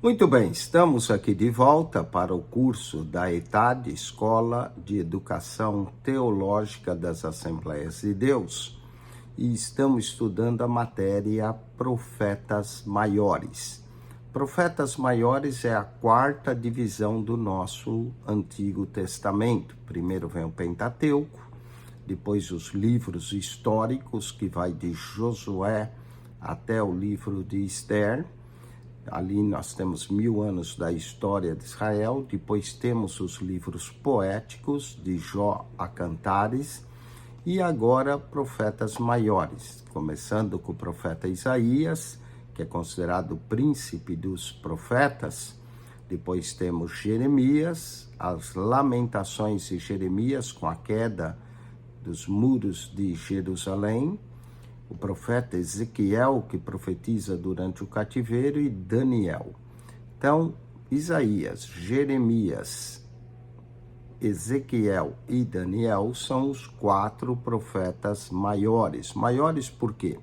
Muito bem, estamos aqui de volta para o curso da ETAD, Escola de Educação Teológica das Assembleias de Deus, e estamos estudando a matéria Profetas Maiores. Profetas Maiores é a quarta divisão do nosso Antigo Testamento. Primeiro vem o Pentateuco, depois os livros históricos, que vai de Josué até o livro de Esther. Ali nós temos 1000 anos da história de Israel. Depois temos os livros poéticos, de Jó a Cantares. E agora, profetas maiores, começando com o profeta Isaías, que é considerado o príncipe dos profetas. Depois temos Jeremias, as lamentações de Jeremias com a queda dos muros de Jerusalém. O profeta Ezequiel, que profetiza durante o cativeiro, e Daniel. Então, Isaías, Jeremias, Ezequiel e Daniel são os 4 profetas maiores. Maiores por quê?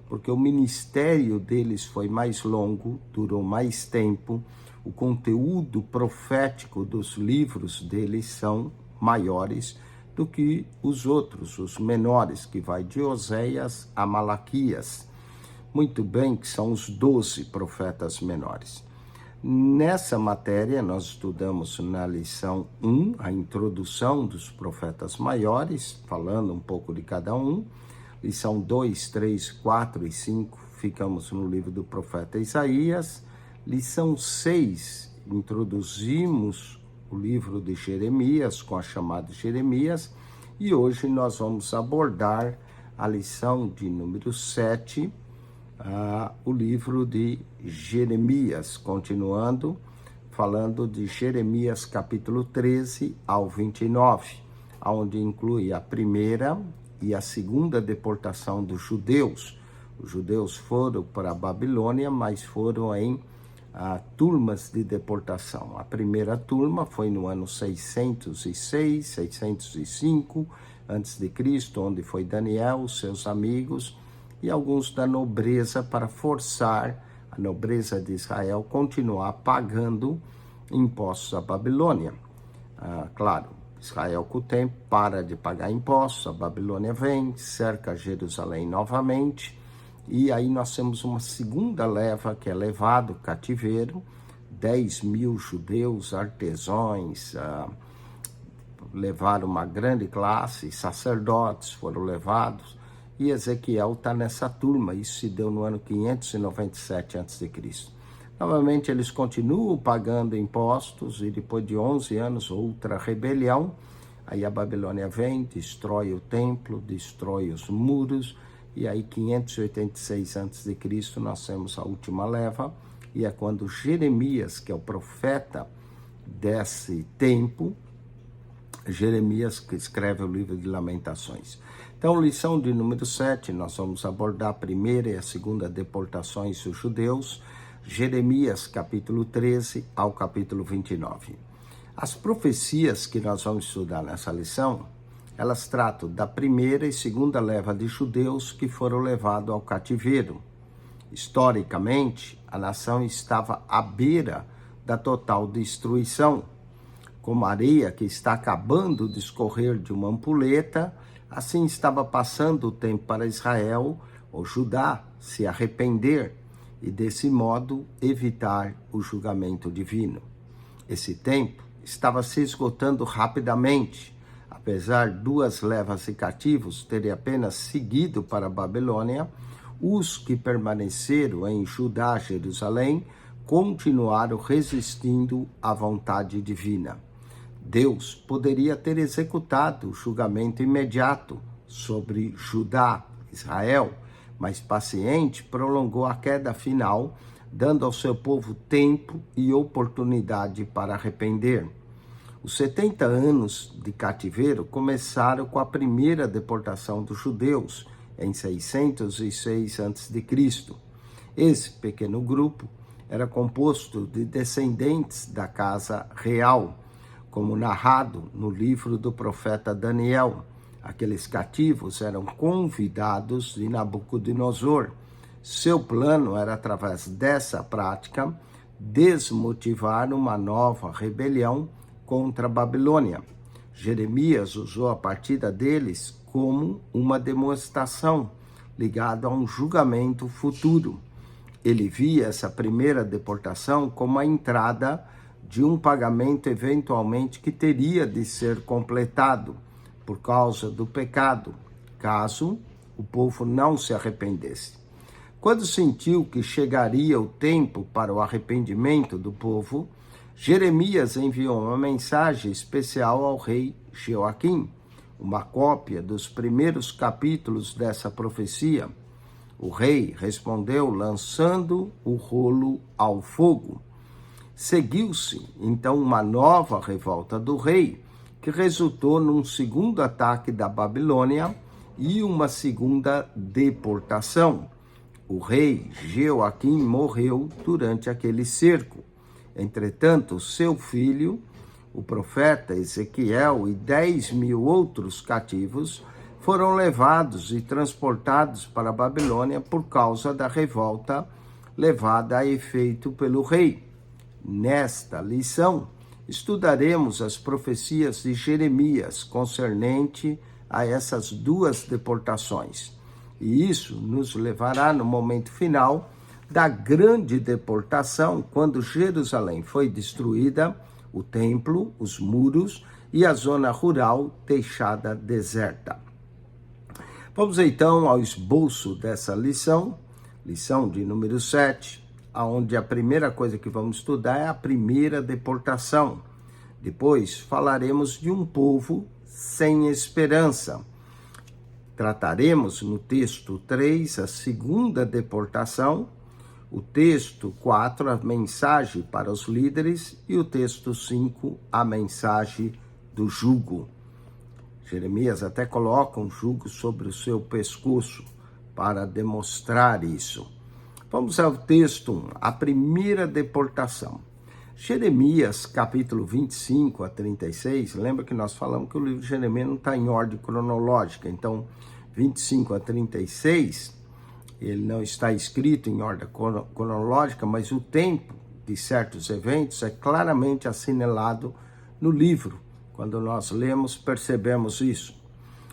Porque o ministério deles foi mais longo, durou mais tempo, o conteúdo profético dos livros deles são maiores do que os outros, os menores, que vai de Oséias a Malaquias. Muito bem, que são os 12 profetas menores. Nessa matéria, nós estudamos na lição 1, a introdução dos profetas maiores, falando um pouco de cada um. Lição 2, 3, 4 e 5, ficamos no livro do profeta Isaías. Lição 6, introduzimos o livro de Jeremias, com a chamada Jeremias, e hoje nós vamos abordar a lição de número 7, o livro de Jeremias, continuando, falando de Jeremias capítulo 13 ao 29, onde inclui a primeira e a segunda deportação dos judeus. Os judeus foram para a Babilônia, mas foram em turmas de deportação. A primeira turma foi no ano 606, 605 a.C., onde foi Daniel, seus amigos e alguns da nobreza, para forçar a nobreza de Israel continuar pagando impostos à Babilônia. Claro, Israel com o tempo para de pagar impostos, a Babilônia vem, cerca Jerusalém novamente. E aí nós temos uma segunda leva que é levado cativeiro, 10.000 judeus, artesãos, levaram uma grande classe, sacerdotes foram levados, e Ezequiel está nessa turma. Isso se deu no ano 597 a.C. Novamente eles continuam pagando impostos, e depois de 11 anos, outra rebelião, aí a Babilônia vem, destrói o templo, destrói os muros. E aí, 586 a.C., nós temos a última leva, e é quando Jeremias, que é o profeta desse tempo, Jeremias que escreve o livro de Lamentações. Então, lição de número 7, nós vamos abordar a primeira e a segunda deportações dos judeus, Jeremias capítulo 13 ao capítulo 29. As profecias que nós vamos estudar nessa lição, elas tratam da primeira e segunda leva de judeus que foram levados ao cativeiro. Historicamente, a nação estava à beira da total destruição. Como a areia que está acabando de escorrer de uma ampulheta, assim estava passando o tempo para Israel, ou Judá, se arrepender e, desse modo, evitar o julgamento divino. Esse tempo estava se esgotando rapidamente. Apesar 2 levas de cativos terem apenas seguido para a Babilônia, os que permaneceram em Judá, Jerusalém, continuaram resistindo à vontade divina. Deus poderia ter executado o julgamento imediato sobre Judá, Israel, mas paciente prolongou a queda final, dando ao seu povo tempo e oportunidade para arrepender. Os 70 anos de cativeiro começaram com a primeira deportação dos judeus, em 606 a.C. Esse pequeno grupo era composto de descendentes da casa real, como narrado no livro do profeta Daniel. Aqueles cativos eram convidados de Nabucodonosor. Seu plano era, através dessa prática, desmotivar uma nova rebelião contra a Babilônia. Jeremias usou a partida deles como uma demonstração ligada a um julgamento futuro. Ele via essa primeira deportação como a entrada de um pagamento eventualmente que teria de ser completado por causa do pecado, caso o povo não se arrependesse. Quando sentiu que chegaria o tempo para o arrependimento do povo, Jeremias enviou uma mensagem especial ao rei Joaquim, uma cópia dos primeiros capítulos dessa profecia. O rei respondeu lançando o rolo ao fogo. Seguiu-se, então, uma nova revolta do rei, que resultou num segundo ataque da Babilônia e uma segunda deportação. O rei Joaquim morreu durante aquele cerco. Entretanto, seu filho, o profeta Ezequiel, e 10.000 outros cativos foram levados e transportados para a Babilônia por causa da revolta levada a efeito pelo rei. Nesta lição, estudaremos as profecias de Jeremias concernente a essas duas deportações. E isso nos levará no momento final da grande deportação, quando Jerusalém foi destruída, o templo, os muros e a zona rural deixada deserta. Vamos então ao esboço dessa lição de número 7, onde a primeira coisa que vamos estudar é a primeira deportação. Depois falaremos de um povo sem esperança. Trataremos no texto 3 a segunda deportação, o texto 4 a mensagem para os líderes e o texto 5 a mensagem do jugo. Jeremias até coloca um jugo sobre o seu pescoço para demonstrar isso. Vamos ao texto 1, a primeira deportação. Jeremias, capítulo 25 a 36, lembra que nós falamos que o livro de Jeremias não está em ordem cronológica, então 25 a 36, ele não está escrito em ordem cronológica, mas o tempo de certos eventos é claramente assinalado no livro. Quando nós lemos, percebemos isso.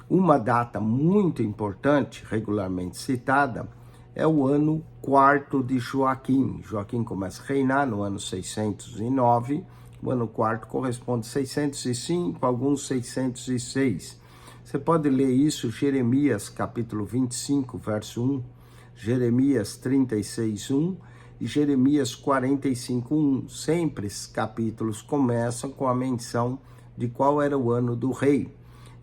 Uma data muito importante, regularmente citada, é o ano 4 de Joaquim. Joaquim começa a reinar no ano 609, o ano 4 corresponde a 605, alguns 606. Você pode ler isso, Jeremias capítulo 25, verso 1, Jeremias 36, 1 e Jeremias 45, 1. Sempre esses capítulos começam com a menção de qual era o ano do rei.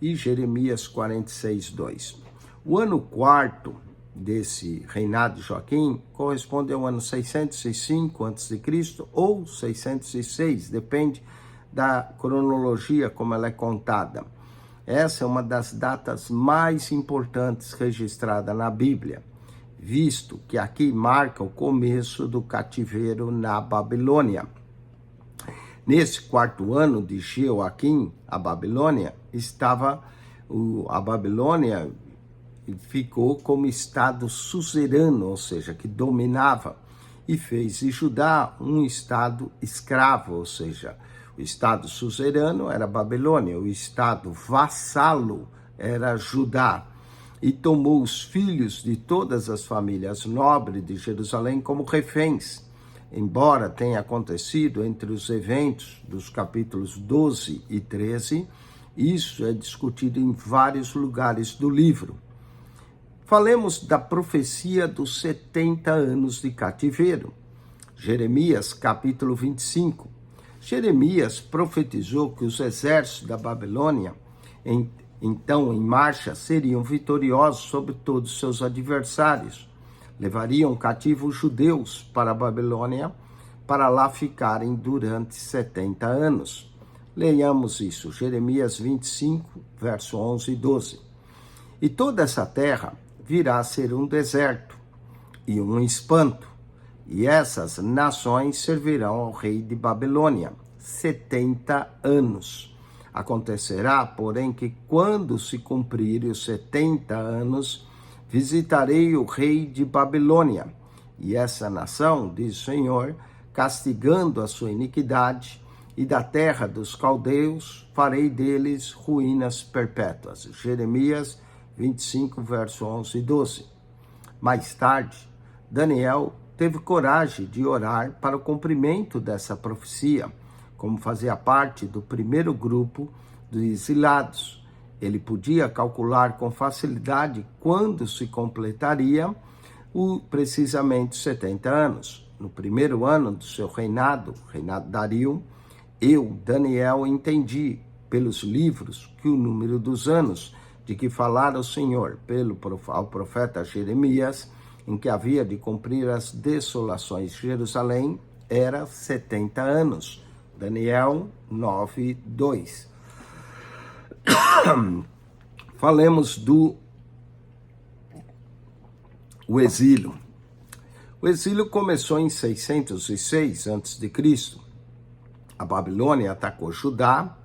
E Jeremias 46, 2. O ano 4 desse reinado de Joaquim corresponde ao ano 605 a.C. ou 606, depende da cronologia como ela é contada. Essa é uma das datas mais importantes registrada na Bíblia, visto que aqui marca o começo do cativeiro na Babilônia. Nesse quarto ano de Joaquim, a Babilônia ficou como estado suzerano, ou seja, que dominava, e fez de Judá um estado escravo, ou seja, o estado suzerano era a Babilônia, o estado vassalo era Judá, e tomou os filhos de todas as famílias nobres de Jerusalém como reféns. Embora tenha acontecido entre os eventos dos capítulos 12 e 13, isso é discutido em vários lugares do livro. Falemos da profecia dos 70 anos de cativeiro. Jeremias, capítulo 25. Jeremias profetizou que os exércitos da Babilônia, então em marcha, seriam vitoriosos sobre todos os seus adversários. Levariam cativos judeus para a Babilônia, para lá ficarem durante 70 anos. Leiamos isso, Jeremias 25, verso 11 e 12. E toda essa terra virá a ser um deserto e um espanto, e essas nações servirão ao rei de Babilônia 70 anos. Acontecerá, porém, que quando se cumprirem os 70 anos, visitarei o rei de Babilônia, e essa nação, diz o Senhor, castigando a sua iniquidade, e da terra dos caldeus farei deles ruínas perpétuas. Jeremias 25, verso 11 e 12. Mais tarde, Daniel teve coragem de orar para o cumprimento dessa profecia, como fazia parte do primeiro grupo dos exilados. Ele podia calcular com facilidade quando se completaria precisamente 70 anos. No primeiro ano do seu reinado Dario, eu, Daniel, entendi pelos livros que o número dos anos de que falara o Senhor ao profeta Jeremias, em que havia de cumprir as desolações de Jerusalém, era 70 anos. Daniel 9, 2. Falemos do exílio. O exílio começou em 606 a.C. A Babilônia atacou Judá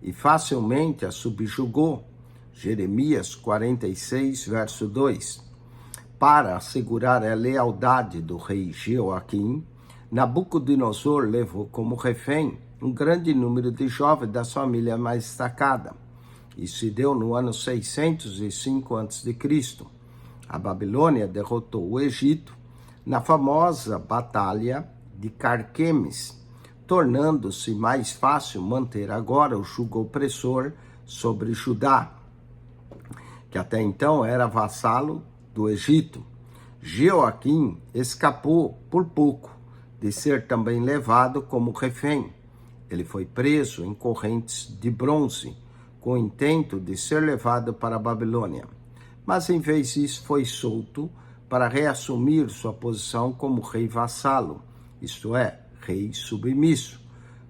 e facilmente a subjugou. Jeremias 46, verso 2. Para assegurar a lealdade do rei Jeoaquim, Nabucodonosor levou como refém um grande número de jovens da família mais destacada. Isso se deu no ano 605 a.C. A Babilônia derrotou o Egito na famosa Batalha de Carquemes, tornando-se mais fácil manter agora o jugo opressor sobre Judá, que até então era vassalo do Egito. Jeoaquim escapou por pouco de ser também levado como refém. Ele foi preso em correntes de bronze, com o intento de ser levado para a Babilônia. Mas em vez disso foi solto para reassumir sua posição como rei vassalo, isto é, rei submisso.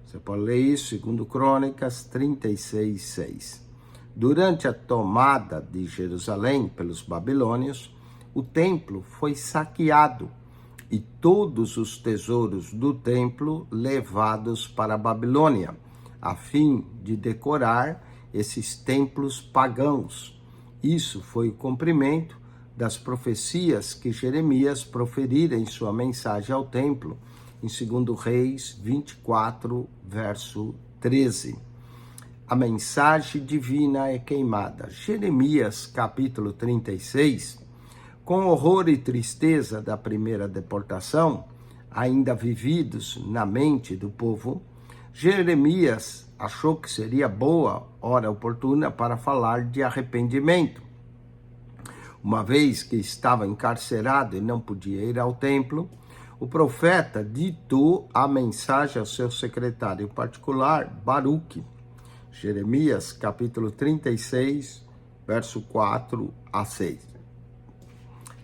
Você pode ler isso, segundo Crônicas 36, 6. Durante a tomada de Jerusalém pelos babilônios, o templo foi saqueado e todos os tesouros do templo levados para a Babilônia, a fim de decorar esses templos pagãos. Isso foi o cumprimento das profecias que Jeremias proferira em sua mensagem ao templo, em 2 Reis 24, verso 13. A mensagem divina é queimada. Jeremias, capítulo 36, com horror e tristeza da primeira deportação, ainda vividos na mente do povo, Jeremias achou que seria boa hora oportuna para falar de arrependimento. Uma vez que estava encarcerado e não podia ir ao templo, o profeta ditou a mensagem ao seu secretário particular, Baruque. Jeremias, capítulo 36, verso 4 a 6.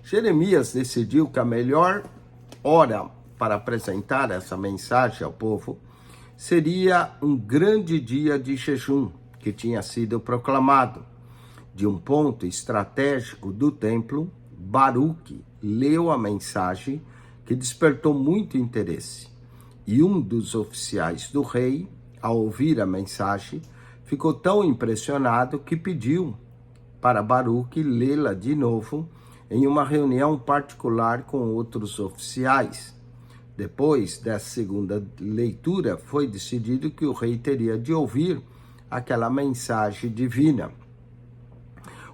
Jeremias decidiu que a melhor hora para apresentar essa mensagem ao povo seria um grande dia de jejum que tinha sido proclamado. De um ponto estratégico do templo, Baruque leu a mensagem que despertou muito interesse. E um dos oficiais do rei, ao ouvir a mensagem, ficou tão impressionado que pediu para Baruque lê-la de novo em uma reunião particular com outros oficiais. Depois dessa segunda leitura, foi decidido que o rei teria de ouvir aquela mensagem divina.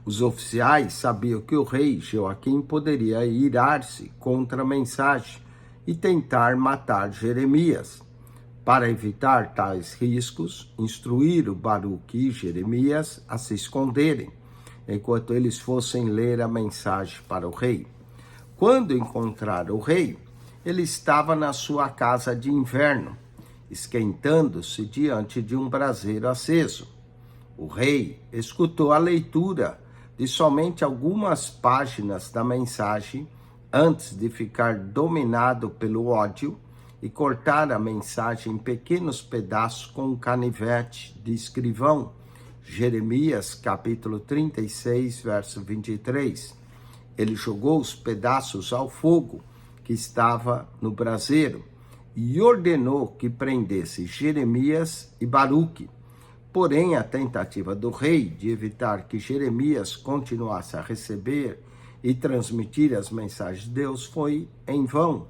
Os oficiais sabiam que o rei Jeoaquim poderia irar-se contra a mensagem e tentar matar Jeremias. Para evitar tais riscos, instruíram Baruque e Jeremias a se esconderem, enquanto eles fossem ler a mensagem para o rei. Quando encontraram o rei, ele estava na sua casa de inverno, esquentando-se diante de um braseiro aceso. O rei escutou a leitura de somente algumas páginas da mensagem antes de ficar dominado pelo ódio e cortar a mensagem em pequenos pedaços com um canivete de escrivão. Jeremias, capítulo 36, verso 23. Ele jogou os pedaços ao fogo que estava no braseiro e ordenou que prendesse Jeremias e Baruque. Porém, a tentativa do rei de evitar que Jeremias continuasse a receber e transmitir as mensagens de Deus foi em vão,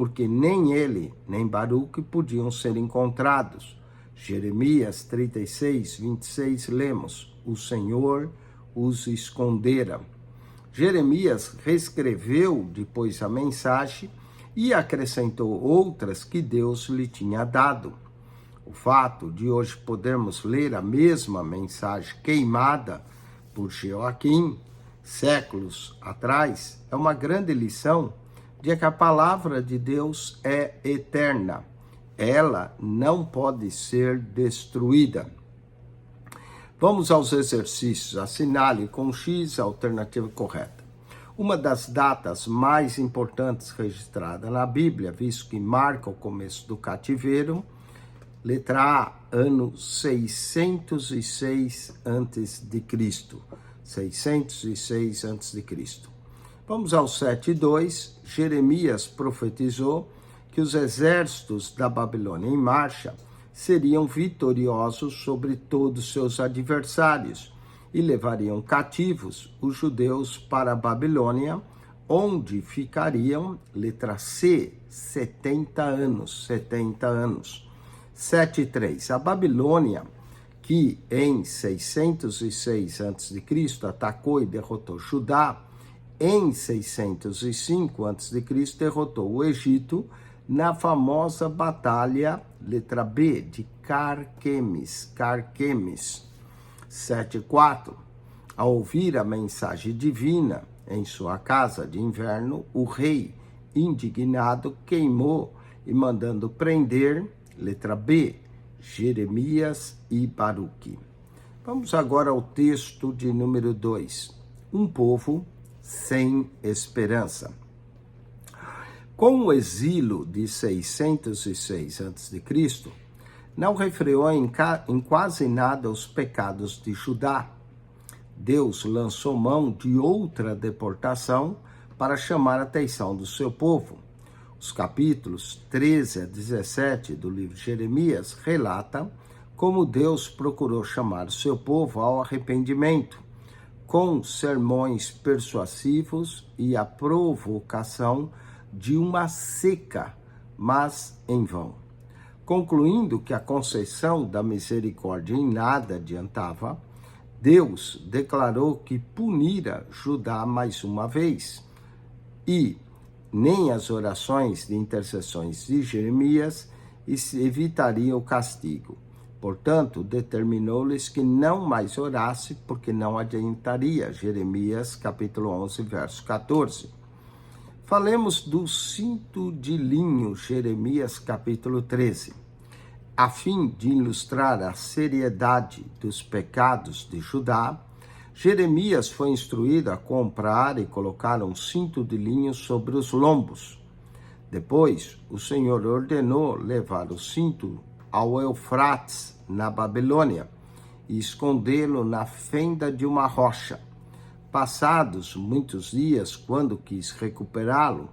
porque nem ele, nem Baruque podiam ser encontrados. Jeremias 36, 26, lemos: o Senhor os escondera. Jeremias reescreveu depois a mensagem e acrescentou outras que Deus lhe tinha dado. O fato de hoje podermos ler a mesma mensagem queimada por Joaquim, séculos atrás, é uma grande lição de que a palavra de Deus é eterna. Ela não pode ser destruída. Vamos aos exercícios. Assinale com X a alternativa correta. Uma das datas mais importantes registrada na Bíblia, visto que marca o começo do cativeiro, letra A, ano 606 a.C. 606 a.C. Vamos ao 7:2. Jeremias profetizou que os exércitos da Babilônia em marcha seriam vitoriosos sobre todos seus adversários e levariam cativos os judeus para a Babilônia, onde ficariam, letra C, 70 anos. 7:3. A Babilônia, que em 606 a.C. atacou e derrotou Judá, em 605 a.C. derrotou o Egito na famosa batalha, letra B, de Carquemes. 7:4. Ao ouvir a mensagem divina em sua casa de inverno, o rei, indignado, queimou e mandando prender, letra B, Jeremias e Baruque. Vamos agora ao texto de número 2. Um povo sem esperança. Com o exílio de 606 a.C., não refreou em quase nada os pecados de Judá. Deus lançou mão de outra deportação para chamar a atenção do seu povo. Os capítulos 13 a 17 do livro de Jeremias relatam como Deus procurou chamar o seu povo ao arrependimento, com sermões persuasivos e a provocação de uma seca, mas em vão. Concluindo que a concessão da misericórdia em nada adiantava, Deus declarou que punira Judá mais uma vez, e nem as orações de intercessões de Jeremias evitariam o castigo. Portanto, determinou-lhes que não mais orasse, porque não adiantaria. Jeremias, capítulo 11, verso 14. Falemos do cinto de linho, Jeremias, capítulo 13. A fim de ilustrar a seriedade dos pecados de Judá, Jeremias foi instruído a comprar e colocar um cinto de linho sobre os lombos. Depois, o Senhor ordenou levar o cinto ao Eufrates, na Babilônia, e escondê-lo na fenda de uma rocha. Passados muitos dias, quando quis recuperá-lo,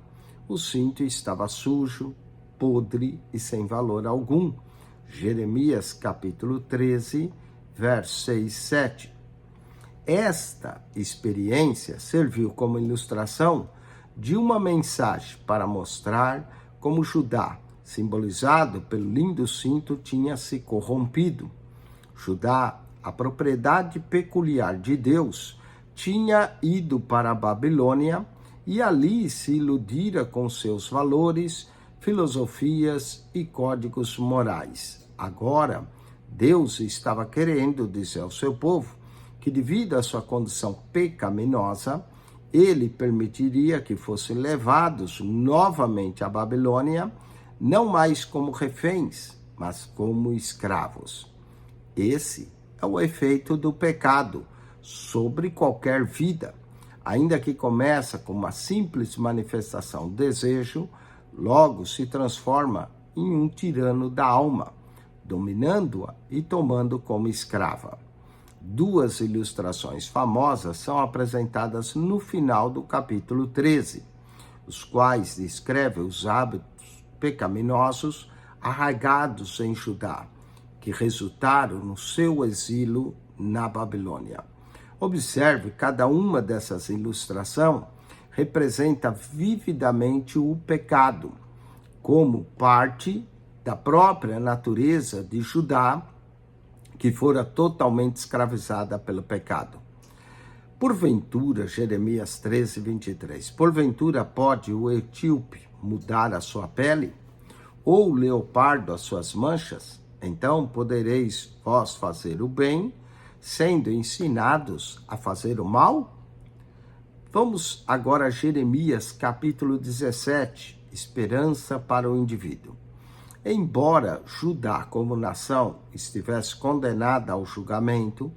o cinto estava sujo, podre e sem valor algum. Jeremias capítulo 13, versos 6 e 7. Esta experiência serviu como ilustração de uma mensagem para mostrar como Judá, simbolizado pelo lindo cinto, tinha se corrompido. Judá, a propriedade peculiar de Deus, tinha ido para a Babilônia e ali se iludira com seus valores, filosofias e códigos morais. Agora, Deus estava querendo dizer ao seu povo que, devido à sua condição pecaminosa, ele permitiria que fossem levados novamente à Babilônia, não mais como reféns, mas como escravos. Esse é o efeito do pecado sobre qualquer vida. Ainda que começa com uma simples manifestação de desejo, logo se transforma em um tirano da alma, dominando-a e tomando como escrava. Duas ilustrações famosas são apresentadas no final do capítulo 13, os quais descrevem os hábitos pecaminosos arraigados em Judá, que resultaram no seu exílio na Babilônia. Observe, cada uma dessas ilustrações representa vividamente o pecado. como parte da própria natureza de Judá, que fora totalmente escravizada pelo pecado. Porventura, Jeremias 13, 23, porventura pode o etíope mudar a sua pele? Ou o leopardo as suas manchas? Então podereis vós fazer o bem, sendo ensinados a fazer o mal? Vamos agora a Jeremias capítulo 17, esperança para o indivíduo. Embora Judá como nação estivesse condenada ao julgamento,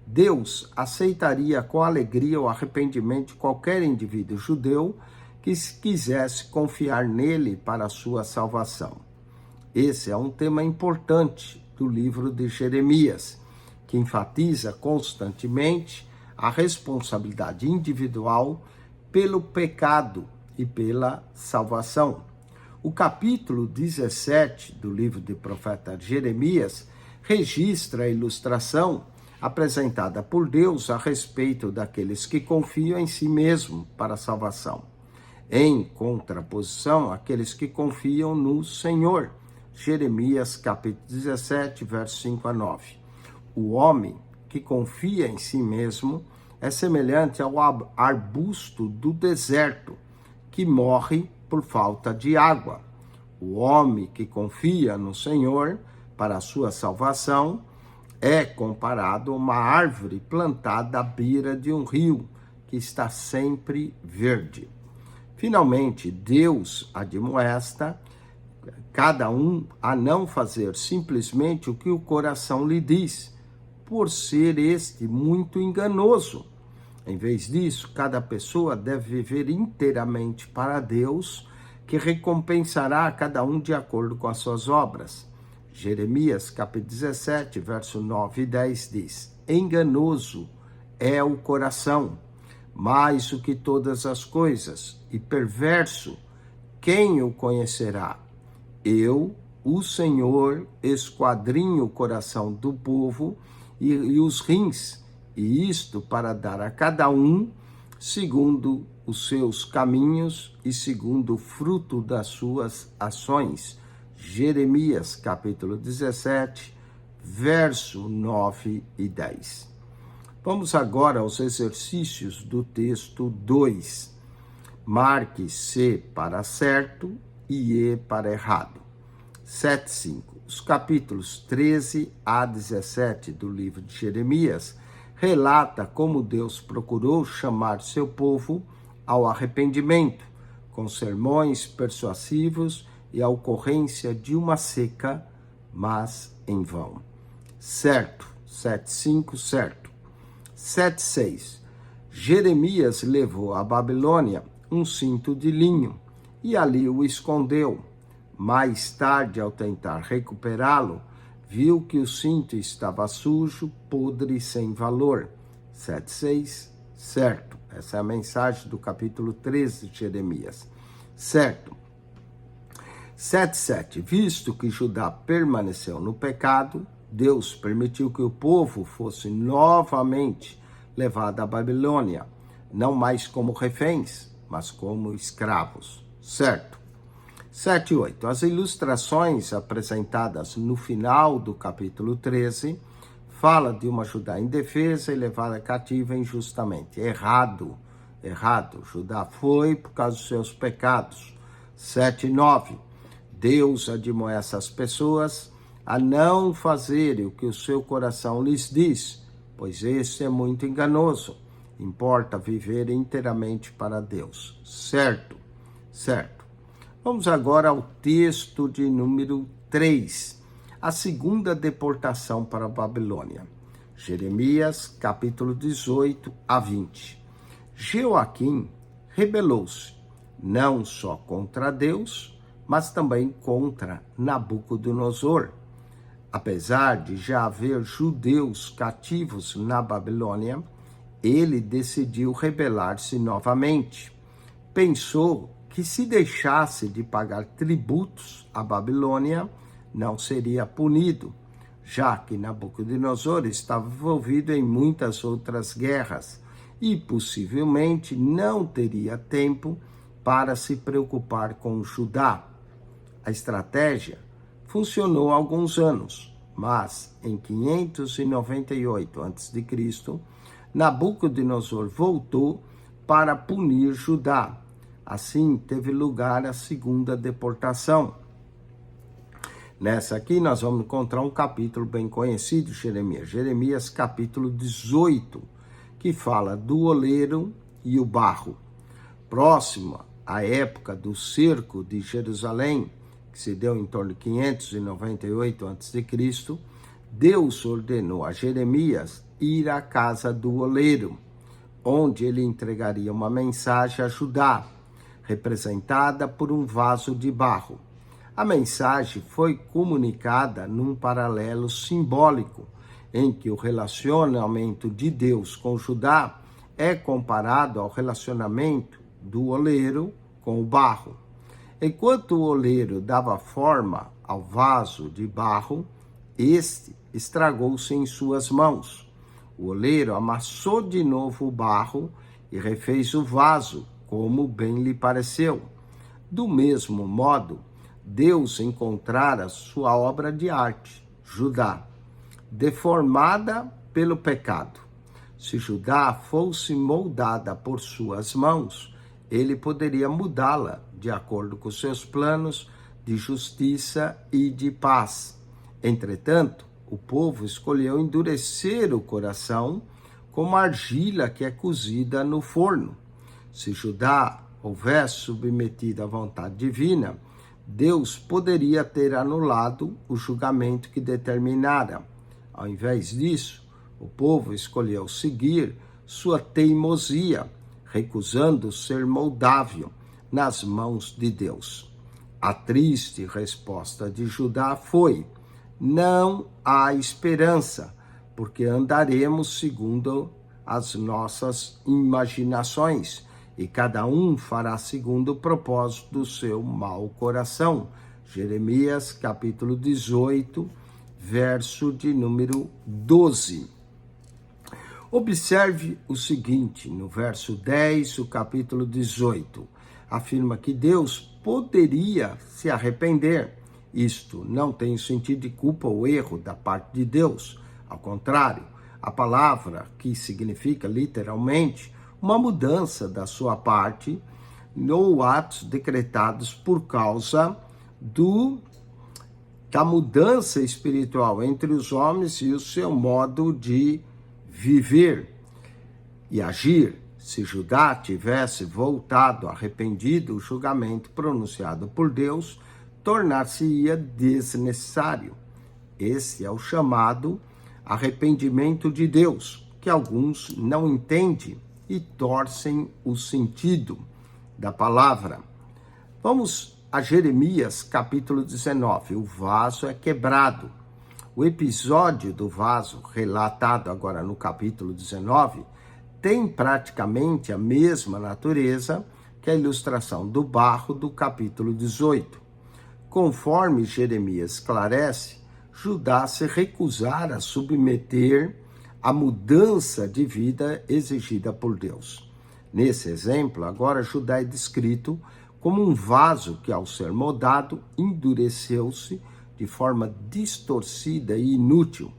Deus aceitaria com alegria o arrependimento de qualquer indivíduo judeu que quisesse confiar nele para a sua salvação. Esse é um tema importante do livro de Jeremias, que enfatiza constantemente a responsabilidade individual pelo pecado e pela salvação. O capítulo 17 do livro do profeta Jeremias registra a ilustração apresentada por Deus a respeito daqueles que confiam em si mesmo para a salvação, em contraposição àqueles que confiam no Senhor. Jeremias capítulo 17, versos 5 a 9. O homem que confia em si mesmo é semelhante ao arbusto do deserto, que morre por falta de água. O homem que confia no Senhor para a sua salvação é comparado a uma árvore plantada à beira de um rio, que está sempre verde. Finalmente, Deus admoesta cada um a não fazer simplesmente o que o coração lhe diz, por ser este muito enganoso. Em vez disso, cada pessoa deve viver inteiramente para Deus, que recompensará a cada um de acordo com as suas obras. Jeremias, capítulo 17, verso 9 e 10 diz: enganoso é o coração, mais do que todas as coisas, e perverso, quem o conhecerá? Eu, o Senhor, esquadrinho o coração do povo e os rins, e isto para dar a cada um segundo os seus caminhos e segundo o fruto das suas ações. Jeremias, capítulo 17, verso 9 e 10. Vamos agora aos exercícios do texto 2. Marque C para certo e E para errado. 7.5. Os capítulos 13 a 17 do livro de Jeremias relata como Deus procurou chamar seu povo ao arrependimento, com sermões persuasivos e a ocorrência de uma seca, mas em vão. Certo, 7.5, certo. 7.6. Jeremias levou à Babilônia um cinto de linho e ali o escondeu. Mais tarde, ao tentar recuperá-lo, viu que o cinto estava sujo, podre e sem valor. 7.6, certo. Essa é a mensagem do capítulo 13 de Jeremias. Certo. 7.7. Visto que Judá permaneceu no pecado, Deus permitiu que o povo fosse novamente levado à Babilônia, não mais como reféns, mas como escravos. Certo. 7.8. As ilustrações apresentadas no final do capítulo 13 fala de uma Judá indefesa e levada cativa injustamente. Errado. Judá foi por causa dos seus pecados. 7.9. Deus admoesta as pessoas a não fazerem o que o seu coração lhes diz, pois esse é muito enganoso. Importa viver inteiramente para Deus. Certo. Vamos agora ao texto de número 3, a segunda deportação para a Babilônia. Jeremias, capítulo 18 a 20. Joaquim rebelou-se, não só contra Deus, mas também contra Nabucodonosor. Apesar de já haver judeus cativos na Babilônia, ele decidiu rebelar-se novamente. Pensou que se deixasse de pagar tributos à Babilônia, não seria punido, já que Nabucodonosor estava envolvido em muitas outras guerras e possivelmente não teria tempo para se preocupar com Judá. A estratégia funcionou há alguns anos, mas em 598 a.C., Nabucodonosor voltou para punir Judá. Assim, teve lugar a segunda deportação. Nessa aqui, nós vamos encontrar um capítulo bem conhecido de Jeremias. Jeremias, capítulo 18, que fala do oleiro e o barro. Próximo à época do cerco de Jerusalém, que se deu em torno de 598 a.C., Deus ordenou a Jeremias ir à casa do oleiro, onde ele entregaria uma mensagem a Judá, representada por um vaso de barro. A mensagem foi comunicada num paralelo simbólico, em que o relacionamento de Deus com Judá é comparado ao relacionamento do oleiro com o barro. Enquanto o oleiro dava forma ao vaso de barro, este estragou-se em suas mãos. O oleiro amassou de novo o barro e refez o vaso, como bem lhe pareceu. Do mesmo modo, Deus encontrara sua obra de arte, Judá, deformada pelo pecado. Se Judá fosse moldada por suas mãos, ele poderia mudá-la de acordo com seus planos de justiça e de paz. Entretanto, o povo escolheu endurecer o coração como argila que é cozida no forno. Se Judá houvesse submetido à vontade divina, Deus poderia ter anulado o julgamento que determinara. Ao invés disso, o povo escolheu seguir sua teimosia, recusando ser moldável nas mãos de Deus. A triste resposta de Judá foi: não há esperança, porque andaremos segundo as nossas imaginações, e cada um fará segundo o propósito do seu mau coração. Jeremias, capítulo 18, verso de número 12. Observe o seguinte, no verso 10, o capítulo 18, afirma que Deus poderia se arrepender. Isto não tem sentido de culpa ou erro da parte de Deus. Ao contrário, a palavra, que significa literalmente uma mudança da sua parte, ou atos decretados por causa da mudança espiritual entre os homens e o seu modo de viver e agir. Se Judá tivesse voltado arrependido, o julgamento pronunciado por Deus tornar-se-ia desnecessário. Esse é o chamado arrependimento de Deus, que alguns não entendem e torcem o sentido da palavra. Vamos a Jeremias, capítulo 19. O vaso é quebrado. O episódio do vaso, relatado agora no capítulo 19, tem praticamente a mesma natureza que a ilustração do barro do capítulo 18. Conforme Jeremias esclarece, Judá se recusara a submeter a mudança de vida exigida por Deus. Nesse exemplo, agora Judá é descrito como um vaso que, ao ser moldado, endureceu-se de forma distorcida e inútil.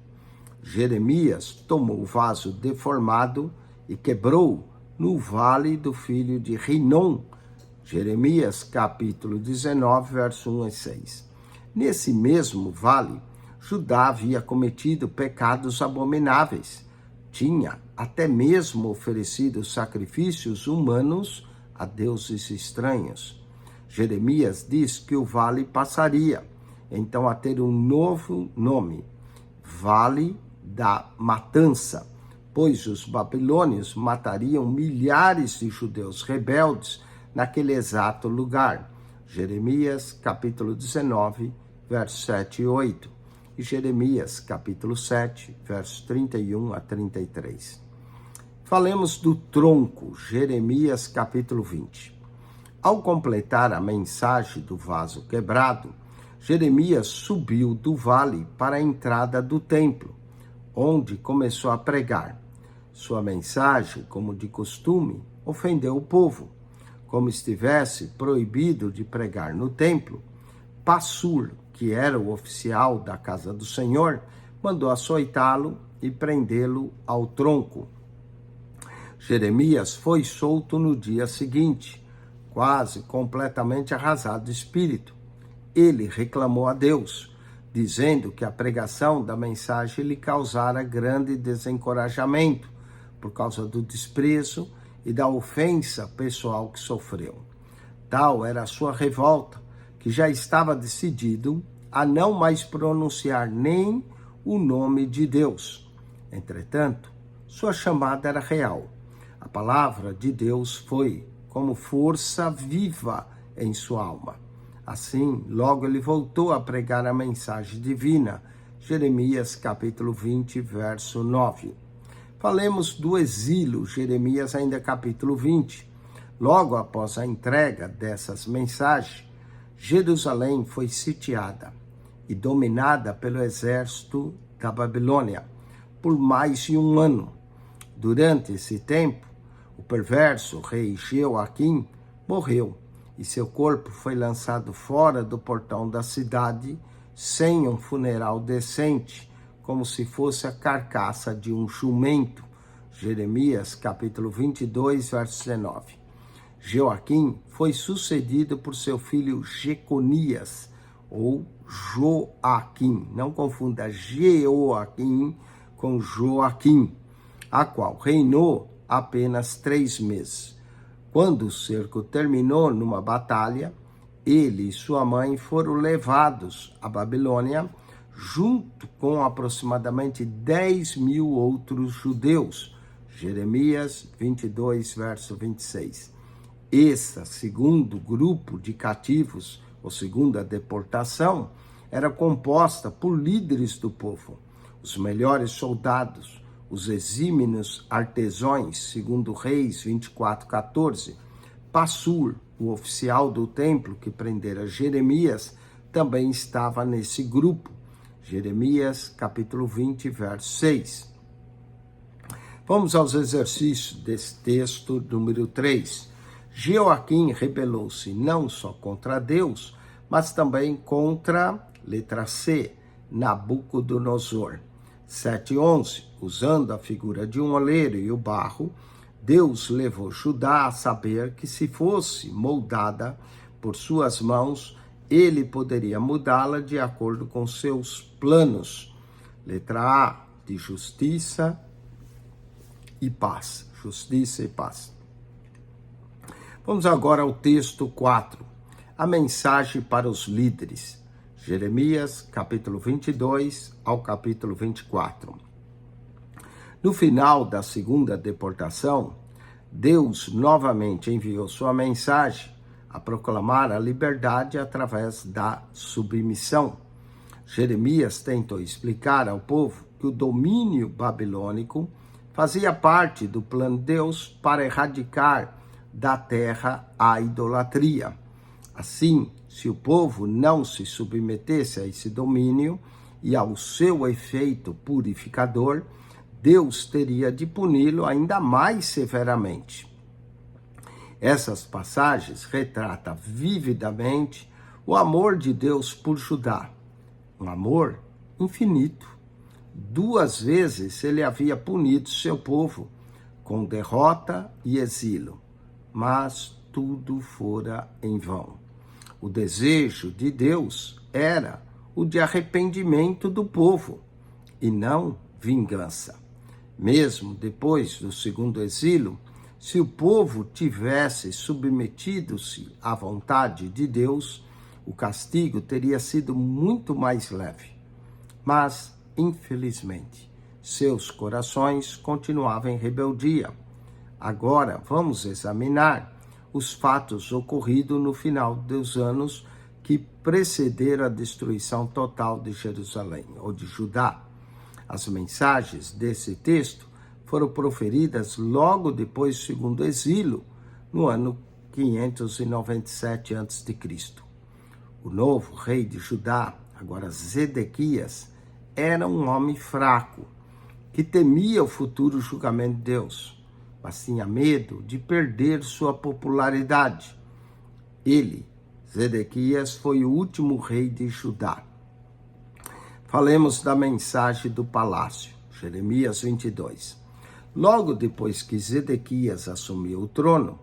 Jeremias tomou o vaso deformado e quebrou no vale do filho de Rinom. Jeremias, capítulo 19, verso 1 e 6. Nesse mesmo vale, Judá havia cometido pecados abomináveis. Tinha até mesmo oferecido sacrifícios humanos a deuses estranhos. Jeremias diz que o vale passaria, então a ter um novo nome, Vale da Matança, pois os babilônios matariam milhares de judeus rebeldes naquele exato lugar. Jeremias, capítulo 19, versos 7 e 8. E Jeremias, capítulo 7, versos 31 a 33. Falemos do tronco, Jeremias, capítulo 20. Ao completar a mensagem do vaso quebrado, Jeremias subiu do vale para a entrada do templo, onde começou a pregar. Sua mensagem, como de costume, ofendeu o povo. Como estivesse proibido de pregar no templo, Passur, que era o oficial da casa do Senhor, mandou açoitá-lo e prendê-lo ao tronco. Jeremias foi solto no dia seguinte, quase completamente arrasado de espírito. Ele reclamou a Deus, dizendo que a pregação da mensagem lhe causara grande desencorajamento, por causa do desprezo e da ofensa pessoal que sofreu. Tal era a sua revolta, que já estava decidido a não mais pronunciar nem o nome de Deus. Entretanto, sua chamada era real. A palavra de Deus foi como força viva em sua alma. Assim, logo ele voltou a pregar a mensagem divina. Jeremias capítulo 20, verso 9. Falemos do exílio, Jeremias ainda capítulo 20. Logo após a entrega dessas mensagens, Jerusalém foi sitiada e dominada pelo exército da Babilônia por mais de um ano. Durante esse tempo, o perverso rei Jeoaquim morreu e seu corpo foi lançado fora do portão da cidade sem um funeral decente, como se fosse a carcaça de um jumento. Jeremias capítulo 22, verso 19. Jeoaquim foi sucedido por seu filho Jeconias, ou Joaquim. Não confunda Jeoaquim com Joaquim, a qual reinou apenas 3 meses. Quando o cerco terminou numa batalha, ele e sua mãe foram levados à Babilônia, junto com aproximadamente 10.000 outros judeus. Jeremias 22, verso 26. Esse segundo grupo de cativos, ou segunda deportação, era composta por líderes do povo, os melhores soldados, os exímios artesãos, segundo Reis 24:14. Passur, o oficial do templo que prendera Jeremias, também estava nesse grupo. Jeremias capítulo 20, verso 6. Vamos aos exercícios desse texto, número 3. Jeoaquim rebelou-se não só contra Deus, mas também contra, letra C, Nabucodonosor. 7:11. Usando a figura de um oleiro e o barro, Deus levou Judá a saber que se fosse moldada por suas mãos, ele poderia mudá-la de acordo com seus planos. Letra A, de justiça e paz. Justiça e paz. Vamos agora ao texto 4, a mensagem para os líderes. Jeremias, capítulo 22 ao capítulo 24. No final da segunda deportação, Deus novamente enviou sua mensagem a proclamar a liberdade através da submissão. Jeremias tentou explicar ao povo que o domínio babilônico fazia parte do plano de Deus para erradicar da terra a idolatria. Assim, se o povo não se submetesse a esse domínio e ao seu efeito purificador, Deus teria de puni-lo ainda mais severamente. Essas passagens retratam vividamente o amor de Deus por Judá, um amor infinito. 2 vezes ele havia punido seu povo com derrota e exílio, mas tudo fora em vão. O desejo de Deus era o de arrependimento do povo e não vingança. Mesmo depois do segundo exílio, se o povo tivesse submetido-se à vontade de Deus, o castigo teria sido muito mais leve. Mas, infelizmente, seus corações continuavam em rebeldia. Agora vamos examinar os fatos ocorridos no final dos anos que precederam a destruição total de Jerusalém, ou de Judá. As mensagens desse texto foram proferidas logo depois do segundo exílio, no ano 597 a.C. O novo rei de Judá, agora Zedequias, era um homem fraco, que temia o futuro julgamento de Deus, mas tinha medo de perder sua popularidade. Ele Zedequias foi o último rei de Judá. Falemos da mensagem do palácio, Jeremias 22. Logo depois que Zedequias assumiu o trono,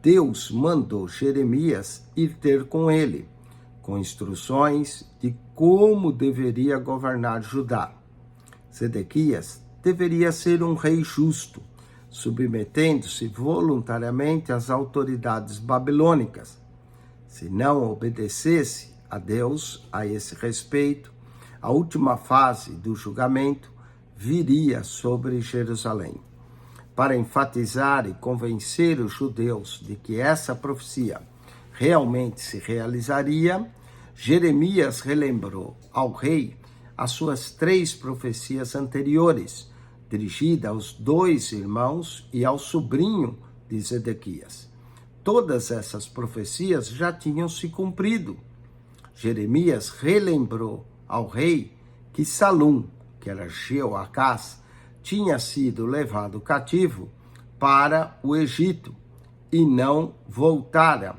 Deus mandou Jeremias ir ter com ele, com instruções de como deveria governar Judá. Zedequias deveria ser um rei justo, submetendo-se voluntariamente às autoridades babilônicas. Se não obedecesse a Deus a esse respeito, a última fase do julgamento viria sobre Jerusalém. Para enfatizar e convencer os judeus de que essa profecia realmente se realizaria, Jeremias relembrou ao rei as suas 3 profecias anteriores, dirigidas aos 2 irmãos e ao sobrinho de Zedequias. Todas essas profecias já tinham se cumprido. Jeremias relembrou ao rei que Salum, que era Jeoacás, tinha sido levado cativo para o Egito e não voltara.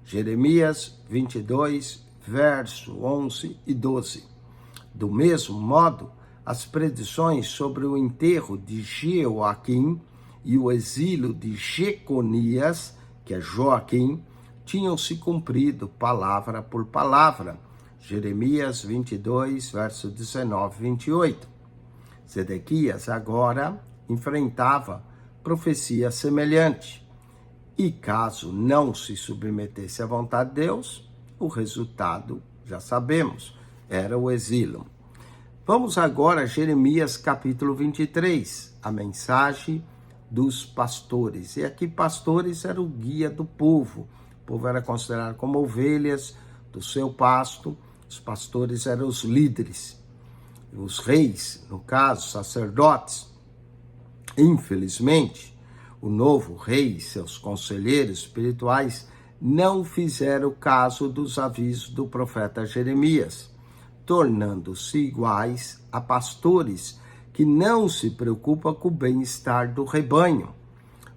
Jeremias 22, verso 11 e 12. Do mesmo modo, as predições sobre o enterro de Jeoaquim e o exílio de Jeconias, que é Joaquim, tinham se cumprido palavra por palavra. Jeremias 22, verso 19 e 28. Zedequias agora enfrentava profecia semelhante. E caso não se submetesse à vontade de Deus, o resultado, já sabemos, era o exílio. Vamos agora a Jeremias capítulo 23, a mensagem dos pastores. E aqui pastores era o guia do povo. O povo era considerado como ovelhas do seu pasto. Os pastores eram os líderes. Os reis, no caso, sacerdotes. Infelizmente, o novo rei e seus conselheiros espirituais não fizeram caso dos avisos do profeta Jeremias, tornando-se iguais a pastores que não se preocupam com o bem-estar do rebanho.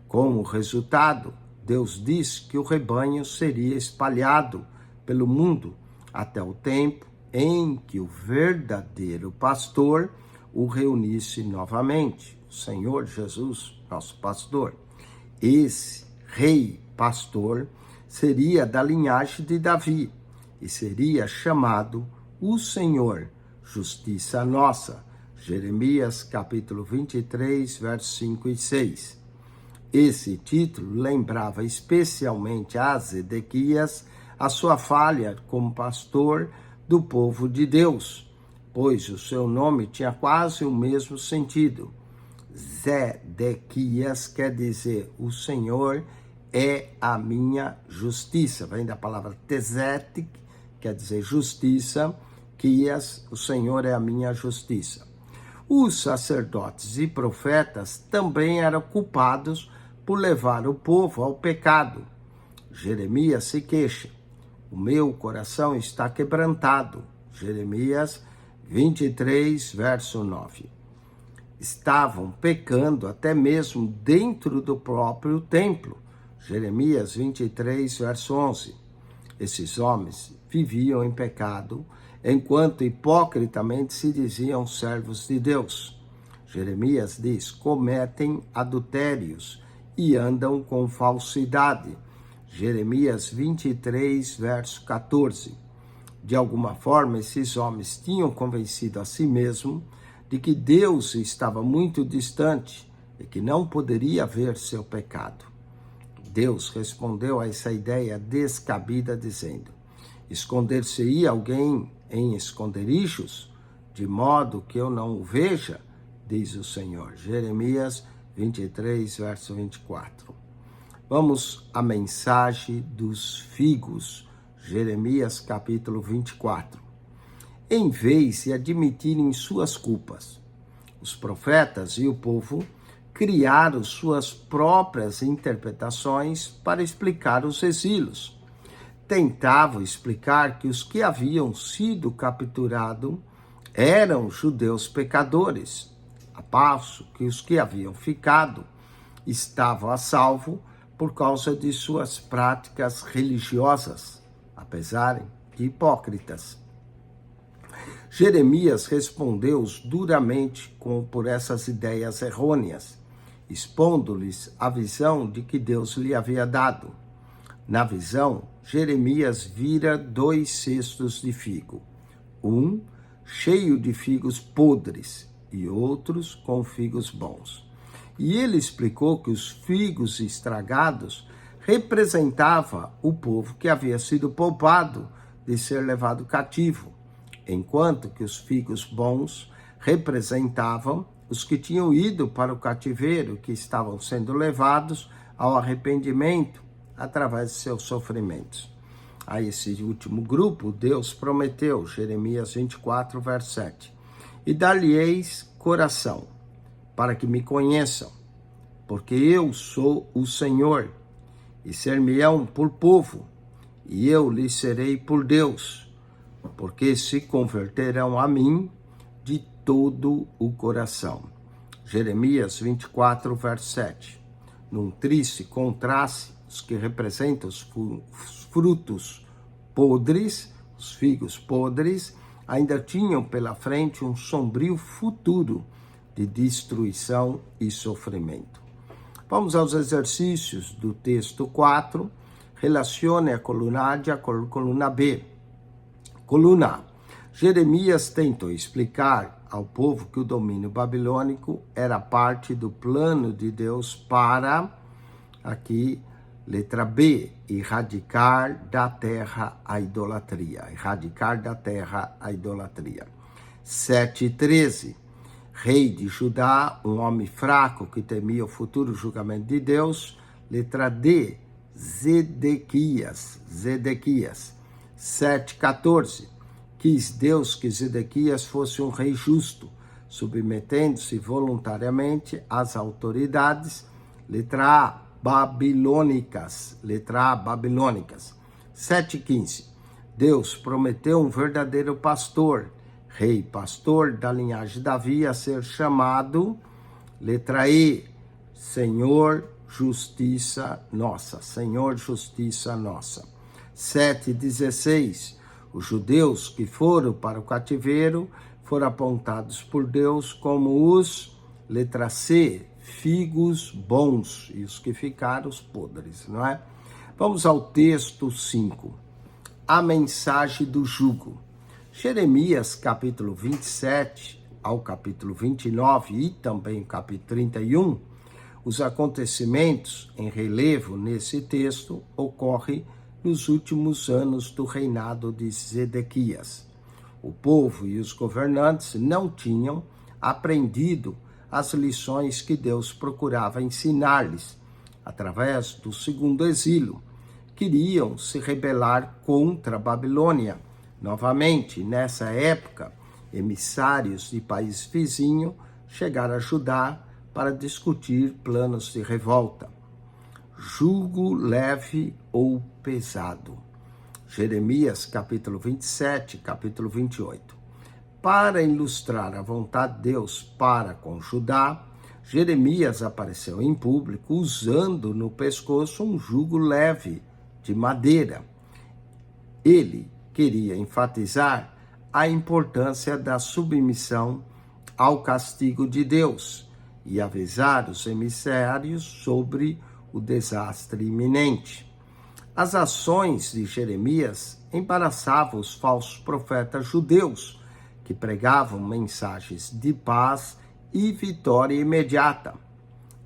Como resultado, Deus disse que o rebanho seria espalhado pelo mundo até o tempo em que o verdadeiro pastor o reunisse novamente, o Senhor Jesus, nosso pastor. Esse rei pastor seria da linhagem de Davi e seria chamado o Senhor, justiça nossa. Jeremias capítulo 23, versos 5 e 6. Esse título lembrava especialmente a Zedequias a sua falha como pastor do povo de Deus, pois o seu nome tinha quase o mesmo sentido. Zedequias quer dizer, o Senhor é a minha justiça. Vem da palavra tezetic, quer dizer justiça, quias, o Senhor é a minha justiça. Os sacerdotes e profetas também eram culpados por levar o povo ao pecado. Jeremias se queixa. O meu coração está quebrantado. Jeremias 23, verso 9. Estavam pecando até mesmo dentro do próprio templo. Jeremias 23, verso 11. Esses homens viviam em pecado, enquanto hipocritamente se diziam servos de Deus. Jeremias diz, cometem adultérios e andam com falsidade. Jeremias 23, verso 14. De alguma forma, esses homens tinham convencido a si mesmos de que Deus estava muito distante e que não poderia ver seu pecado. Deus respondeu a essa ideia descabida, dizendo, esconder-se-ia alguém em esconderijos, de modo que eu não o veja, diz o Senhor. Jeremias 23, verso 24. Vamos à mensagem dos figos, Jeremias capítulo 24. Em vez de admitirem suas culpas, os profetas e o povo criaram suas próprias interpretações para explicar os exílios. Tentavam explicar que os que haviam sido capturados eram judeus pecadores, a passo que os que haviam ficado estavam a salvo por causa de suas práticas religiosas. apesar de hipócritas. Jeremias respondeu-os duramente por essas ideias errôneas, expondo-lhes a visão de que Deus lhe havia dado. Na visão, Jeremias vira 2 cestos de figo, um cheio de figos podres e outros com figos bons. E ele explicou que os figos estragados representavam o povo que havia sido poupado de ser levado cativo, enquanto que os figos bons representavam os que tinham ido para o cativeiro, que estavam sendo levados ao arrependimento através de seus sofrimentos. A esse último grupo, Deus prometeu, Jeremias 24, verso 7, e dar-lhe-eis coração, para que me conheçam, porque eu sou o Senhor, e ser-me-ão por povo, e eu lhes serei por Deus, porque se converterão a mim de todo o coração. Jeremias 24, verso 7. Num triste contraste, os que representam os frutos podres, os figos podres, ainda tinham pela frente um sombrio futuro de destruição e sofrimento. Vamos aos exercícios do texto 4. Relacione a coluna A à coluna B. Coluna A. Jeremias tentou explicar ao povo que o domínio babilônico era parte do plano de Deus para, aqui, letra B, erradicar da terra a idolatria. Erradicar da terra a idolatria. 7:13. Rei de Judá, um homem fraco que temia o futuro julgamento de Deus. Letra D, Zedequias. 7:14. Quis Deus que Zedequias fosse um rei justo, submetendo-se voluntariamente às autoridades. Letra A, babilônicas. 7:15. Deus prometeu um verdadeiro pastor, rei pastor da linhagem de Davi, a ser chamado, letra E, Senhor justiça nossa. Senhor justiça nossa. 7:16. Os judeus que foram para o cativeiro foram apontados por Deus como os, letra C, figos bons, e os que ficaram os podres, não é? Vamos ao texto 5. A mensagem do jugo. Jeremias, capítulo 27 ao capítulo 29 e também capítulo 31, os acontecimentos em relevo nesse texto ocorrem nos últimos anos do reinado de Zedequias. O povo e os governantes não tinham aprendido as lições que Deus procurava ensinar-lhes através do segundo exílio. Queriam se rebelar contra a Babilônia. Novamente, nessa época, emissários de país vizinho chegaram a Judá para discutir planos de revolta. Jugo leve ou pesado. Jeremias, capítulo 27, capítulo 28. Para ilustrar a vontade de Deus para com Judá, Jeremias apareceu em público usando no pescoço um jugo leve de madeira. Ele queria enfatizar a importância da submissão ao castigo de Deus e avisar os emissários sobre o desastre iminente. As ações de Jeremias embaraçavam os falsos profetas judeus, que pregavam mensagens de paz e vitória imediata.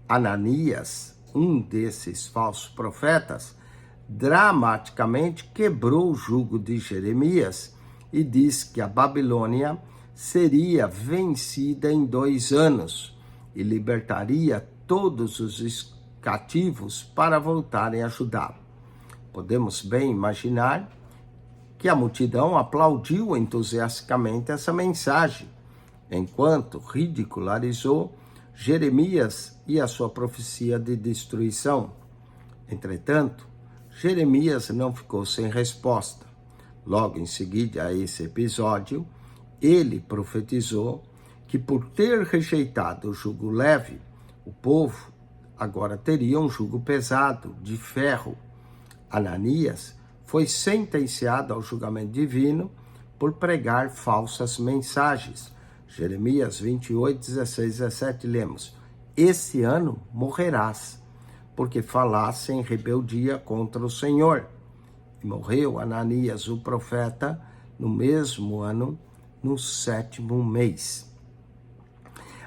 Ananias, um desses falsos profetas, dramaticamente quebrou o jugo de Jeremias e disse que a Babilônia seria vencida em 2 anos e libertaria todos os cativos para voltarem a Judá. Podemos bem imaginar que a multidão aplaudiu entusiasticamente essa mensagem, enquanto ridicularizou Jeremias e a sua profecia de destruição. Entretanto, Jeremias não ficou sem resposta. Logo em seguida a esse episódio, ele profetizou que por ter rejeitado o jugo leve, o povo agora teria um jugo pesado, de ferro. Ananias foi sentenciado ao julgamento divino por pregar falsas mensagens. Jeremias 28, 16, 17, lemos: Este ano morrerás, porque falasse em rebeldia contra o Senhor. E morreu Ananias, o profeta, no mesmo ano, no 7º mês.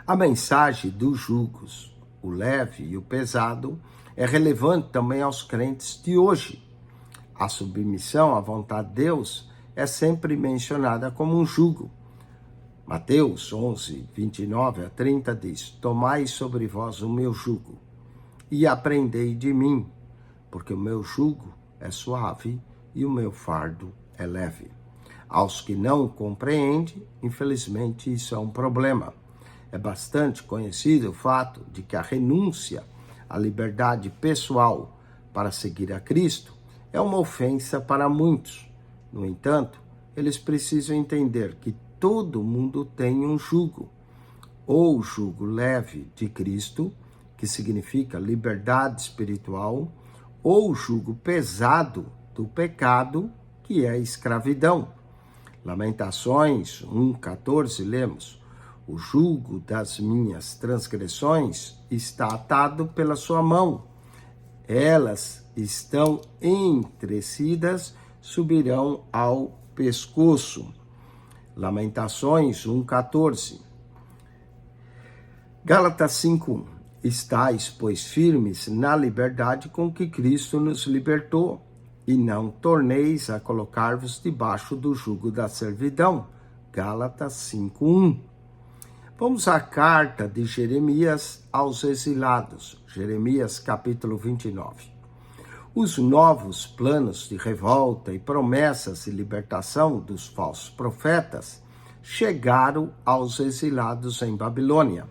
A mensagem dos jugos, o leve e o pesado, é relevante também aos crentes de hoje. A submissão à vontade de Deus é sempre mencionada como um jugo. Mateus 11, 29 a 30 diz: Tomai sobre vós o meu jugo e aprendei de mim, porque o meu jugo é suave e o meu fardo é leve. Aos que não compreendem, infelizmente isso é um problema. É bastante conhecido o fato de que a renúncia à liberdade pessoal para seguir a Cristo é uma ofensa para muitos. No entanto, eles precisam entender que todo mundo tem um jugo, ou o jugo leve de Cristo, que significa liberdade espiritual, ou o jugo pesado do pecado, que é a escravidão. Lamentações 1,14, lemos: O jugo das minhas transgressões está atado pela sua mão. Elas estão entrecidas, subirão ao pescoço. Lamentações 1,14. Gálatas 5:1. Estais, pois, firmes na liberdade com que Cristo nos libertou, e não torneis a colocar-vos debaixo do jugo da servidão. Gálatas 5:1. Vamos à carta de Jeremias aos exilados. Jeremias capítulo 29. Os novos planos de revolta e promessas de libertação dos falsos profetas chegaram aos exilados em Babilônia.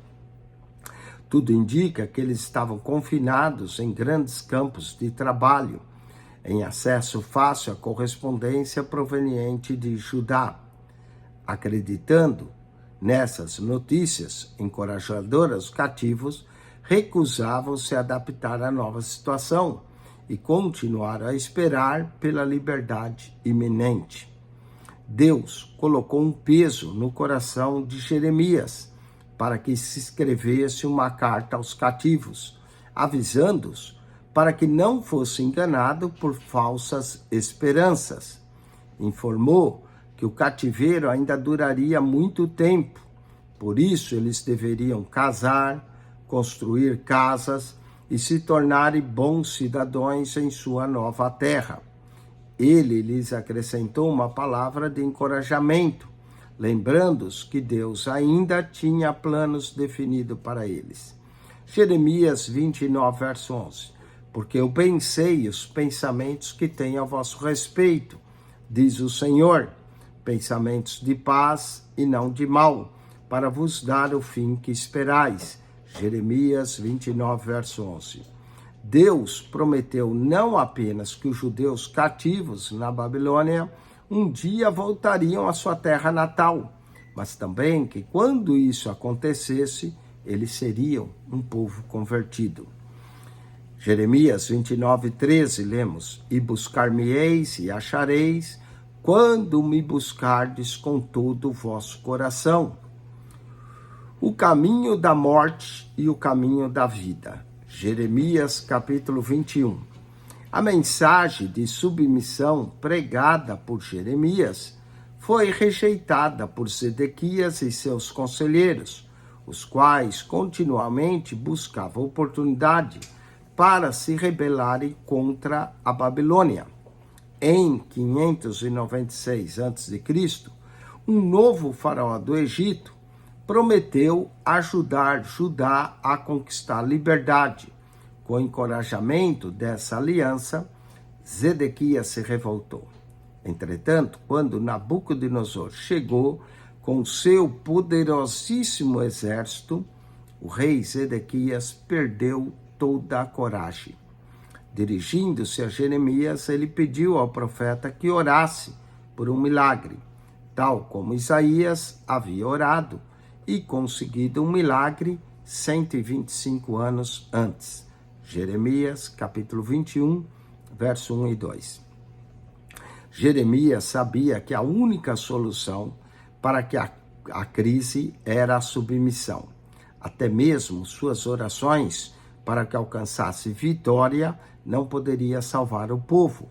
Tudo indica que eles estavam confinados em grandes campos de trabalho, em acesso fácil à correspondência proveniente de Judá. Acreditando nessas notícias encorajadoras, os cativos recusavam se adaptar à nova situação e continuaram a esperar pela liberdade iminente. Deus colocou um peso no coração de Jeremias para que se escrevesse uma carta aos cativos, avisando-os para que não fosse enganado por falsas esperanças. Informou que o cativeiro ainda duraria muito tempo, por isso eles deveriam casar, construir casas e se tornarem bons cidadãos em sua nova terra. Ele lhes acrescentou uma palavra de encorajamento, lembrando-os que Deus ainda tinha planos definidos para eles. Jeremias 29, verso 11. Porque eu pensei os pensamentos que tenho a vosso respeito, diz o Senhor, pensamentos de paz e não de mal, para vos dar o fim que esperais. Jeremias 29, verso 11. Deus prometeu não apenas que os judeus cativos na Babilônia um dia voltariam à sua terra natal, mas também que quando isso acontecesse, eles seriam um povo convertido. Jeremias 29, 13, lemos: E buscar-me-eis e achareis, quando me buscardes com todo o vosso coração. O caminho da morte e o caminho da vida. Jeremias capítulo 21. A mensagem de submissão pregada por Jeremias foi rejeitada por Zedequias e seus conselheiros, os quais continuamente buscavam oportunidade para se rebelarem contra a Babilônia. Em 596 a.C., um novo faraó do Egito prometeu ajudar Judá a conquistar liberdade. Com encorajamento dessa aliança, Zedequias se revoltou. Entretanto, quando Nabucodonosor chegou com seu poderosíssimo exército, o rei Zedequias perdeu toda a coragem. Dirigindo-se a Jeremias, ele pediu ao profeta que orasse por um milagre, tal como Isaías havia orado e conseguido um milagre 125 anos antes. Jeremias, capítulo 21, verso 1 e 2. Jeremias sabia que a única solução para que a crise era a submissão. Até mesmo suas orações para que alcançasse vitória não poderia salvar o povo.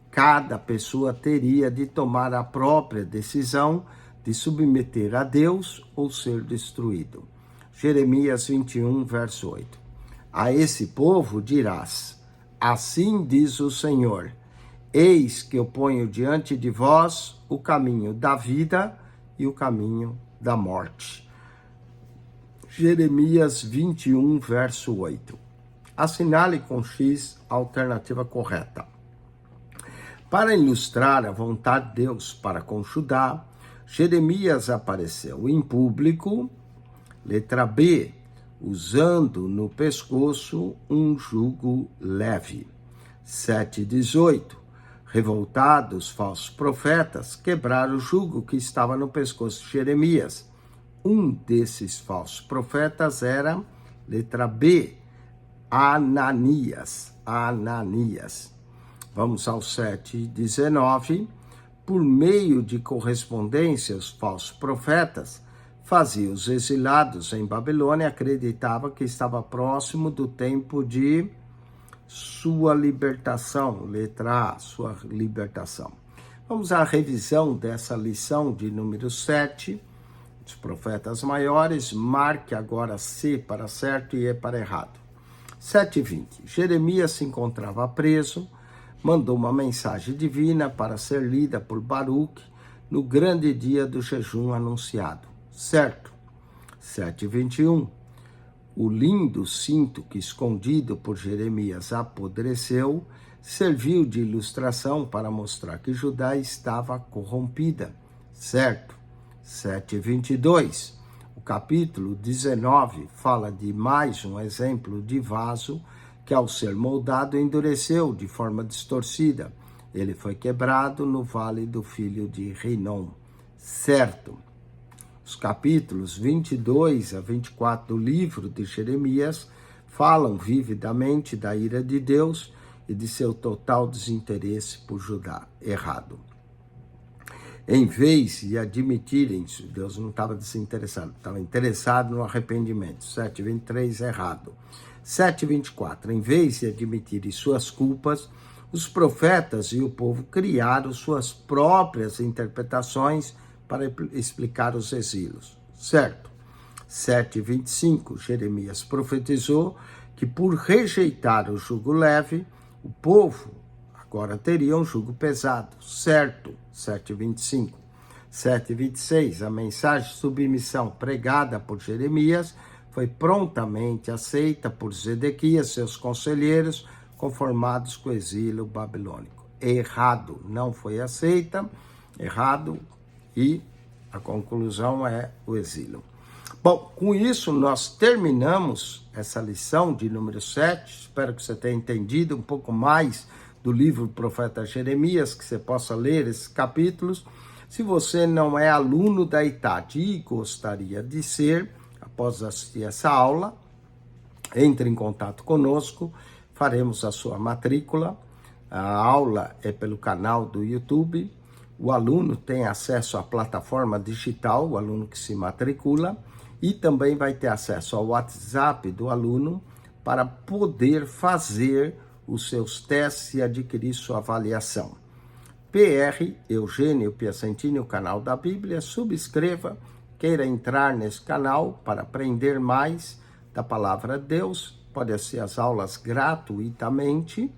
Cada pessoa teria de tomar a própria decisão de submeter a Deus ou ser destruído. Jeremias 21, verso 8. A esse povo dirás: assim diz o Senhor, eis que eu ponho diante de vós o caminho da vida e o caminho da morte. Jeremias 21, verso 8. Assinale com X a alternativa correta. Para ilustrar a vontade de Deus para com Judá, Jeremias apareceu em público, letra B, usando no pescoço um jugo leve. 7:18. Revoltados, falsos profetas quebraram o jugo que estava no pescoço de Jeremias. Um desses falsos profetas era, letra B, Ananias. Vamos ao 7:19. Por meio de correspondência, os falsos profetas faziam os exilados em Babilônia acreditavam que estava próximo do tempo de sua libertação. Letra A, sua libertação. Vamos à revisão dessa lição de número 7. Os profetas maiores, marque agora C para certo e E para errado. 7:20. Jeremias se encontrava preso, mandou uma mensagem divina para ser lida por Baruque no grande dia do jejum anunciado. Certo. 7:21. O lindo cinto que, escondido por Jeremias, apodreceu, serviu de ilustração para mostrar que Judá estava corrompida. Certo. 7:22. O capítulo 19 fala de mais um exemplo de vaso que, ao ser moldado, endureceu de forma distorcida. Ele foi quebrado no vale do filho de Rinom. Certo. Os capítulos 22 a 24 do livro de Jeremias falam vividamente da ira de Deus e de seu total desinteresse por Judá. Errado. Em vez de admitirem, Deus não estava desinteressado, estava interessado no arrependimento. 7:23, errado. 7:24, em vez de admitirem suas culpas, os profetas e o povo criaram suas próprias interpretações para explicar os exilos. Certo. 7:25, Jeremias profetizou que por rejeitar o jugo leve, o povo agora teria um jugo pesado. Certo. 7:25. 7:26, a mensagem de submissão pregada por Jeremias foi prontamente aceita por Zedequias e seus conselheiros, conformados com o exílio babilônico. Errado, não foi aceita, errado, e a conclusão é o exílio. Bom, com isso nós terminamos essa lição de número 7, espero que você tenha entendido um pouco mais do livro do profeta Jeremias, que você possa ler esses capítulos. Se você não é aluno da ITAD e gostaria de ser, após assistir essa aula, entre em contato conosco, faremos a sua matrícula. A aula é pelo canal do YouTube. O aluno tem acesso à plataforma digital, o aluno que se matricula, e também vai ter acesso ao WhatsApp do aluno para poder fazer os seus testes e adquirir sua avaliação. PR Eugênio Piacentini, o canal da Bíblia, subscreva, queira entrar nesse canal para aprender mais da palavra de Deus, pode assistir as aulas gratuitamente,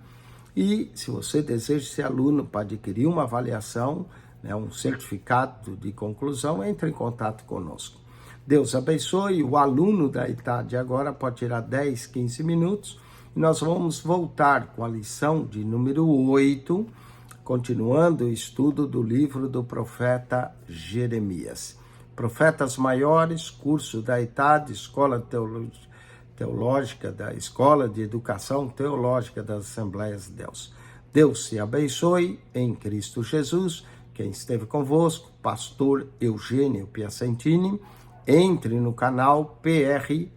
e se você deseja ser aluno para adquirir uma avaliação, um certificado de conclusão, entre em contato conosco. Deus abençoe. O aluno da ITAD agora pode tirar 10, 15 minutos, e nós vamos voltar com a lição de número 8, continuando o estudo do livro do profeta Jeremias. Profetas Maiores, curso da ITAD, Escola Teológica da Escola de Educação Teológica das Assembleias de Deus. Deus se abençoe em Cristo Jesus. Quem esteve convosco, pastor Eugênio Piacentini. Entre no canal PR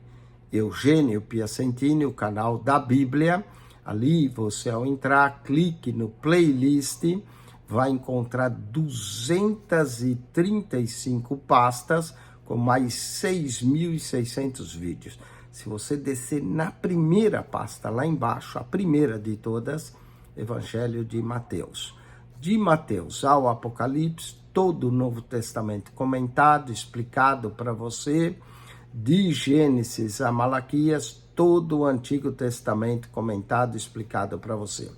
Eugênio Piacentini, o canal da Bíblia. Ali você, ao entrar, clique no playlist, vai encontrar 235 pastas com mais 6.600 vídeos. Se você descer na primeira pasta, lá embaixo, a primeira de todas, Evangelho de Mateus. De Mateus ao Apocalipse, todo o Novo Testamento comentado, explicado para você. De Gênesis a Malaquias, todo o Antigo Testamento comentado, explicado para você.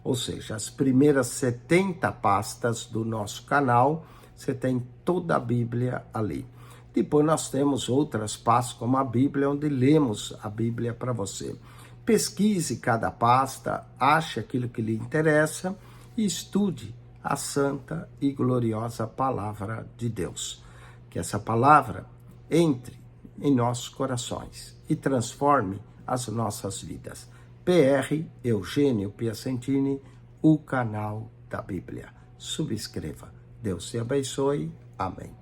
Ou seja, as primeiras 70 pastas do nosso canal, você tem toda a Bíblia ali. Depois nós temos outras pastas, como a Bíblia, onde lemos a Bíblia para você. Pesquise cada pasta, ache aquilo que lhe interessa e estude a santa e gloriosa Palavra de Deus. Que essa palavra entre em nossos corações e transforme as nossas vidas. PR Eugênio Piacentini, o canal da Bíblia. Subscreva. Deus te abençoe. Amém.